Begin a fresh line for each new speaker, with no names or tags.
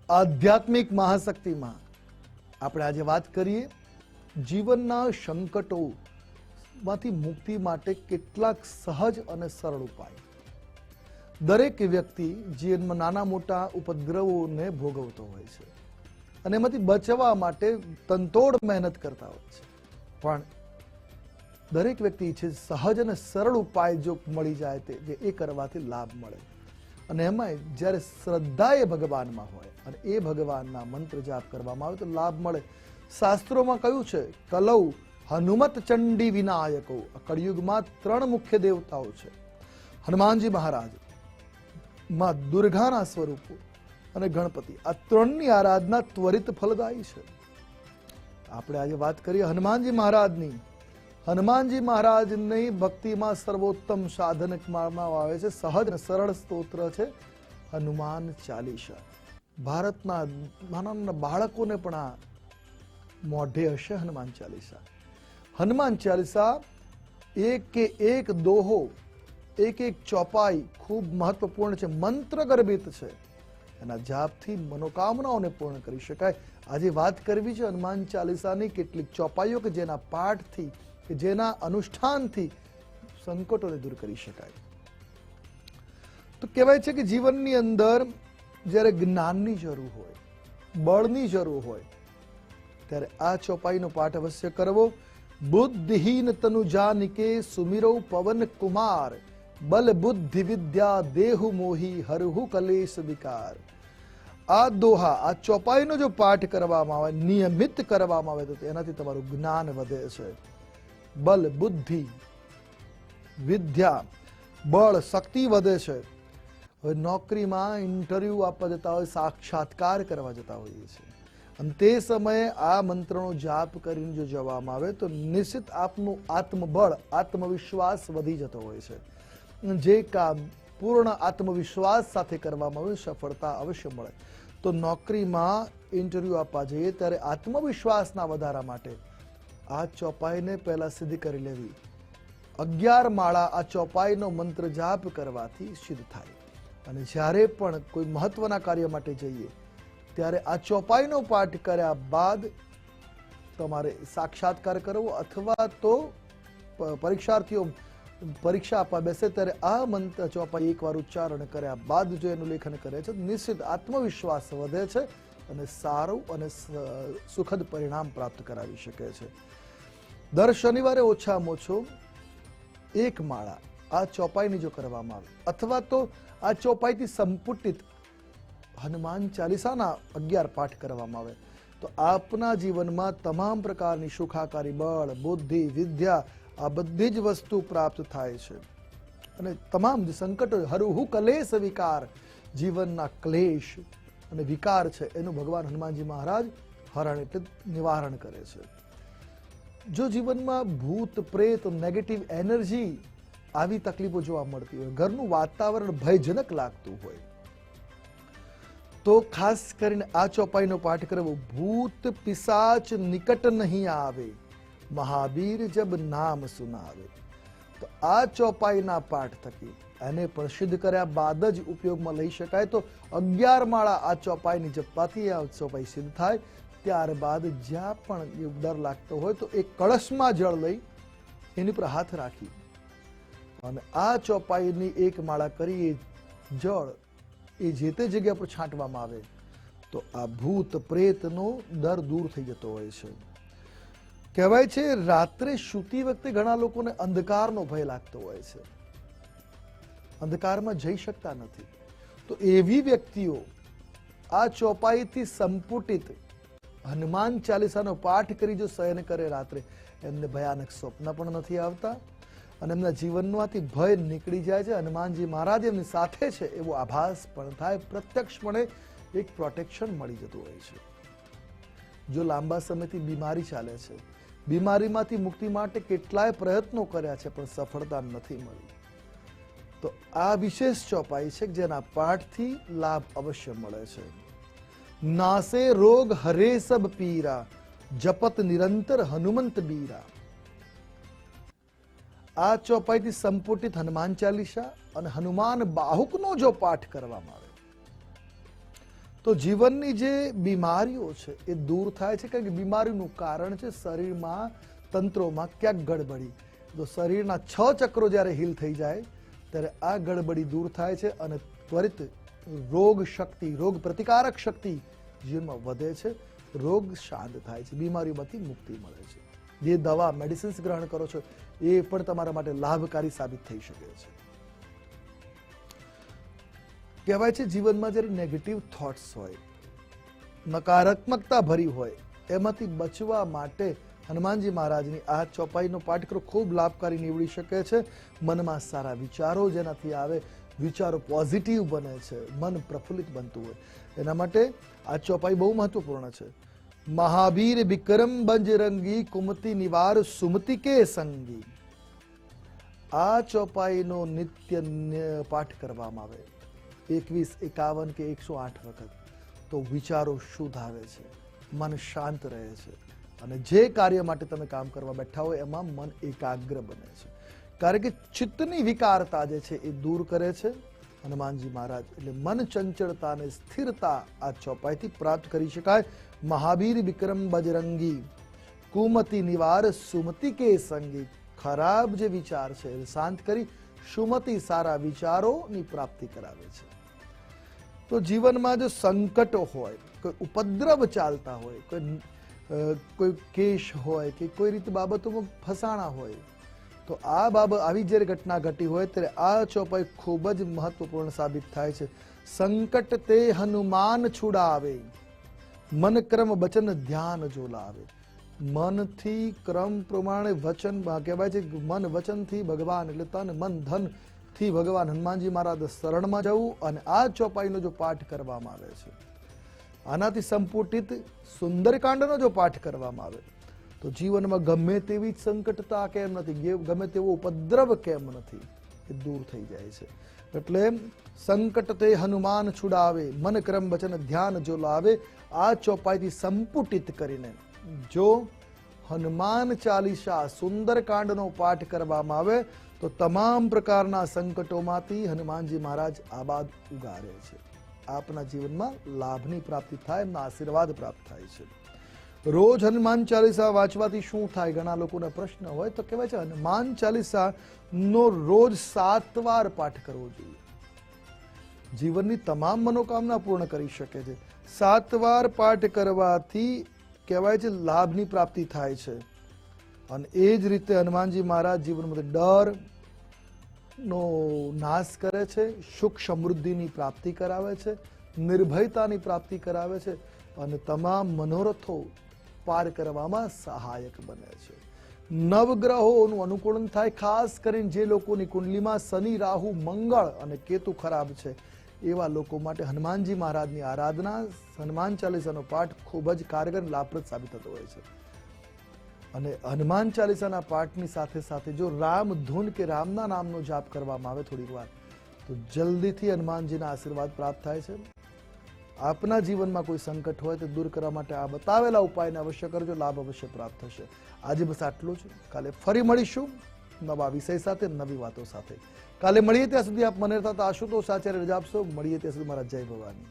આધ્યાત્મિક મહાશક્તિમાં આપણે આજે વાત કરીએ જીવનના સંકટોમાંથી મુક્તિ માટે કેટલાક સહજ અને સરળ ઉપાય. દરેક વ્યક્તિ જીવનમાં નાના મોટા ઉપદ્રવોને ભોગવતો હોય છે અને એમાંથી બચવા માટે તનતોડ મહેનત કરતા હોય છે, પણ દરેક વ્યક્તિ ઈચ્છે સહજ અને સરળ ઉપાય જો મળી જાય તે એ કરવાથી લાભ મળે. અને એમાંય જ્યારે શ્રદ્ધા એ ભગવાનમાં હોય અને એ ભગવાનના મંત્ર જાપ કરવામાં આવે તો લાભ મળે. શાસ્ત્રોમાં કહ્યું છે, કલૌ હનુમત ચંડી વિનાયકો. કળિયુગમાં 3 મુખ્ય દેવતાઓ છે, હનુમાનજી મહારાજ, માં દુર્ગાના સ્વરૂપો અને ગણપતિ. આ 3ની આરાધના ત્વરિત ફલદાયી છે. આપણે આજે વાત કરીએ હનુમાનજી મહારાજની. હનુમાનજી મહારાજની ભક્તિમાં સર્વોત્તમ સાધન માનવામાં આવે છે. સહજ અને સરળ સ્તોત્ર છે હનુમાન ચાલીસા. ભારતના નાના બાળકોને પણ આ મોઢે હશે હનુમાન ચાલીસા. હનુમાન ચાલીસા એક દોહો, એક ચોપાઈ ખૂબ મહત્વપૂર્ણ છે, મંત્ર ગર્ભિત છે. એના જાપથી મનોકામનાઓને પૂર્ણ કરી શકાય. આજે વાત કરવી છે હનુમાન ચાલીસાની કેટલીક ચોપાઈઓ કે જેના પાઠથી કે જેના અનુષ્ઠાનથી સંકટોને દૂર કરી શકાય. તો કહેવાય છે કે જીવનની અંદર જ્યારે જ્ઞાનની જરૂર હોય, બળની જરૂર હોય, ત્યારે આ ચોપાઈનો પાઠ અવશ્ય કરવો. બુદ્ધિહીન તનુ જાનિકે સુમિરો પવન કુમાર, બલ બુદ્ધિ વિદ્યા દેહુ મોહી હરહુ કલેશ વિકાર. આ દોહા, આ ચોપાઈનો જો પાઠ કરવામાં આવે, નિયમિત કરવામાં આવે તો એનાથી તમારું જ્ઞાન વધે છે. બલ બુદ્ધિ વિદ્યા, બળ શક્તિ વધે છે. હવે નોકરીમાં ઇન્ટરવ્યુ આપવા જતા હોય, સાક્ષાત્કાર કરવા જતા હોઈએ છીએ અને તે સમયે આ મંત્રનો જાપ કરીને જો જવામાં આવે તો નિશ્ચિત આપનું આત્મબળ, આત્મવિશ્વાસ વધી જતો હોય છે. જે કામ પૂર્ણ આત્મવિશ્વાસ સાથે કરવામાં આવે સફળતા અવશ્ય મળે. તો નોકરીમાં ઇન્ટરવ્યુ આપવા જઈએ ત્યારે આત્મવિશ્વાસના વધારા માટે આ ચોપાઈને પહેલા સિદ્ધ કરી લેવી. 11 માળા આ ચોપાઈનો મંત્ર જાપ કરવાથી સિદ્ધ થાય. અને જ્યારે પણ કોઈ મહત્વના કાર્ય માટે જઈએ ત્યારે આ ચોપાઈનો પાઠ કર્યા બાદ તમારે સાક્ષાત્કાર કરવો અથવા તો પરીક્ષાર્થીઓ પરીક્ષા આપવા બેસે ત્યારે આ મંત્ર ચોપાઈ એકવાર ઉચ્ચારણ કર્યા બાદ જો એનું લેખન કરે છે નિશ્ચિત આત્મવિશ્વાસ વધે છે અને સારું અને સુખદ પરિણામ પ્રાપ્ત કરાવી શકે છે. દર શનિવારે ઓછામાં ઓછો 1 માળા આ ચોપાઈની જો કરવામાં આવે અથવા તો આ ચોપાઈથી સંપુટિત હનુમાન ચાલીસાના 11 પાઠ કરવામાં આવે તો આપના જીવનમાં તમામ પ્રકારની સુખાકારી, બળ, બુદ્ધિ, વિદ્યા આ બધી જ વસ્તુ પ્રાપ્ત થાય છે. અને તમામ જે સંકટો, હરહુ કલેશ વિકાર, જીવનના ક્લેશ અને વિકાર છે એનું ભગવાન હનુમાનજી મહારાજ હરણ એટલે નિવારણ કરે છે. જો જીવનમાં ભૂત પ્રેત, નેગેટિવ એનર્જી આવી તકલીફો જોવા મળતી હોય, ઘરનું વાતાવરણ ભયજનક લાગતું હોય તો ખાસ કરીને આ ચોપાઈનો પાઠ કરવો. ભૂત પિશાચ નિકટ નહીં આવે, મહાવીર જબ નામ સુનાવે. તો આ ચોપાઈના પાઠ થકી એને પણ સિદ્ધ કર્યા બાદ જ ઉપયોગમાં લઈ શકાય. તો 11 માળા આ ચોપાઈની જપવાથી આ ચોપાઈ સિદ્ધ થાય. ત્યારબાદ જ્યાં પણ ડર લાગતો હોય તો એક કળશમાં જળ લઈ એની પર હાથ રાખી અને આ ચોપાઈની 1 માળા કરી જળ એ જે તે જગ્યા પર છાંટવામાં આવે તો આ ભૂત પ્રેતનો ડર દૂર થઈ જતો હોય છે. કહેવાય છે રાત્રે સૂતી વખતે ઘણા લોકોને અંધકારનો ભય લાગતો હોય છે, અંધકારમાં જઈ શકતા નથી. તો એવી વ્યક્તિઓ આ ચોપાઈથી સંપુટિત હનુમાન ચાલીસાનો પાઠ કરી જો શયન કરે રાત્રે, એમને ભયાનક સ્વપ્ન પણ નથી આવતા અને એમના જીવનમાંથી ભય નીકળી જાય છે. હનુમાનજી મહારાજ એમની સાથે છે એવો આભાસ પણ થાય. પ્રત્યક્ષપણે એક પ્રોટેક્શન મળી જતું હોય છે. જો લાંબા સમયથી બીમારી ચાલે છે, બીમારીમાંથી મુક્તિ માટે કેટલાય પ્રયત્નો કર્યા છે પણ સફળતા નથી મળી, તો આ વિશેષ ચોપાઈ છે જેના પાઠથી લાભ અવશ્ય મળે છે. નાસે રોગ હરે સબ પીરા, જપત નિરંતર હનુમંત બીરા. આ ચોપાઈથી સંપુટિત હનુમાન ચાલીસા અને હનુમાન બાહુકનો જો પાઠ કરવામાં આવે તો જીવનની જે બીમારીઓ છે એ દૂર થાય છે, કારણ કે બીમારીનું કારણ છે શરીરમાં તંત્રોમાં ક્યાંક ગડબડી. તો શરીરના 6 ચક્રો જ્યારે હીલ થઈ જાય ત્યારે આ ગડબડી દૂર થાય છે અને ત્વરિત રોગ શક્તિ, રોગ પ્રતિકારક શક્તિ જીવનમાં વધે છે, રોગ શાંત થાય છે, બીમારીઓમાંથી મુક્તિ મળે છે. જે દવા મેડિસિન્સ ગ્રહણ કરો છો એ પણ તમારા માટે લાભકારી સાબિત થઈ શકે છે. કહેવાય છે જીવનમાં જ્યારે નેગેટિવ થોટ્સ હોય, નકારાત્મકતા ભરી હોય, એમાંથી બચવા માટે હનુમાનજી મહારાજની આ ચોપાઈનો પાઠ કરો, ખૂબ લાભકારી નીવડી શકે છે. મનમાં સારા વિચારો જેનાથી આવે, વિચારો પોઝિટિવ બને છે, મન પ્રફુલ્લિત બનતું હોય, એના માટે આ ચોપાઈ બહુ મહત્વપૂર્ણ છે. મહાવીર વિક્રમ બજરંગી કુમતિ નિવાર સુમતિ કે સંગી. આ ચોપાઈનો નિત્ય પાઠ કરવામાં આવે 21, 51 કે 108 વખત, તો વિચારો શુદ્ધ આવે છે, મન શાંત રહે છે અને જે કાર્ય માટે તમે કામ કરવા બેઠા હોય એમાં મન એકાગ્ર બને છે. કારણ કે ચિત્તની વિકારતા જે છે એ દૂર કરે છે હનુમાનજી મહારાજ. એટલે મન ચંચળતા અને સ્થિરતા આ ચોપાઈથી પ્રાપ્ત કરી શકાય. મહાવીર વિક્રમ બજરંગી કુમતિ નિવાર સુમતિ કે સંગી. ખરાબ જે વિચાર છે એ શાંત કરી સુમતિ સારા વિચારોની પ્રાપ્તિ કરાવે છે. તો જીવનમાં જો સંકટો હોય, કોઈ ઉપદ્રવ ચાલતા હોય, કોઈ કેસ હોય કે કોઈ રીતે બાબતોમાં ફસાણા હોય, તો આ બાબત આવી જ્યારે ઘટના ઘટી હોય ત્યારે આ ચોપાઈ ખૂબ જ મહત્વપૂર્ણ સાબિત થાય છે. સંકટ તે હનુમાન છુડાવે, મન ક્રમ વચન ધ્યાન જો લાવે. મનથી ક્રમ પ્રમાણે વચન કહેવાય છે, મન વચનથી ભગવાન એટલે તન મન ધન થી ભગવાન હનુમાનજી મહારાજ શરણમાં જવું અને આ ચોપાઈનો જો પાઠ કરવામાં આવે છે, આનાથી સંપુટિત સુંદરકાંડનો જો પાઠ કરવામાં આવે તો જીવનમાં ગમે તેવી સંકટતા કેમ નથી, ગમે તેવો ઉપદ્રવ કેમ નથી, એ દૂર થઈ જાય છે. એટલે સંકટ તે હનુમાન છુડાવે, મન ક્રમ વચન ધ્યાન જો લાવે. આ ચોપાઈથી સંપુટિત કરીને જો હનુમાન ચાલીસા સુંદરકાંડનો પાઠ કરવામાં આવે તો તમામ પ્રકારના સંકટોમાંથી હનુમાનજી મહારાજ આબાદ ઉગારે છે. આપના જીવનમાં લાભની પ્રાપ્તિ થાય, એમના આશીર્વાદ પ્રાપ્ત થાય છે. રોજ હનુમાન ચાલીસા વાંચવાથી શું થાય? ઘણા લોકોના પ્રશ્ન હોય તો કહેવાય છે હનુમાન ચાલીસા નો રોજ 7 વાર પાઠ કરવો જોઈએ. જીવનની તમામ મનોકામના પૂર્ણ કરી શકે છે. 7 વાર પાઠ કરવાથી કહેવાય છે લાભની પ્રાપ્તિ થાય છે. અને એ જ રીતે હનુમાનજી મહારાજ જીવનમાં ડર નો નાશ કરે છે, સુખ સમૃદ્ધિની પ્રાપ્તિ કરાવે છે, નિર્ભયતાની પ્રાપ્તિ કરાવે છે અને તમામ મનોરથો પાર કરવામાં સહાયક બને છે. નવગ્રહોનું અનુકૂલન થાય, ખાસ કરીને જે લોકોની કુંડલીમાં શનિ, રાહુ, મંગળ અને કેતુ ખરાબ છે એવા લોકો માટે હનુમાનજી મહારાજની આરાધના, હનુમાન ચાલીસાનો પાઠ ખૂબ જ કારગર લાભપ્રદ સાબિત થતો હોય છે. અને હનુમાન ચાલીસાના પાઠની સાથે સાથે જો રામ ધૂન કે રામના નામનો જાપ કરવામાં આવે થોડીક વાર તો જલ્દીથી હનુમાનજીના આશીર્વાદ પ્રાપ્ત થાય છે. આપના જીવનમાં કોઈ સંકટ હોય તો દૂર કરવા માટે આ બતાવેલા ઉપાયને અવશ્ય કરજો, લાભ અવશ્ય પ્રાપ્ત થશે. આજે બસ આટલું જ. કાલે ફરી મળીશું નવા વિષય સાથે, નવી વાતો સાથે. કાલે મળીએ ત્યાં સુધી આપ મને આશુતોષ આચાર્ય રજા આપશો. મળીએ ત્યાં સુધી મારા જય ભવાની.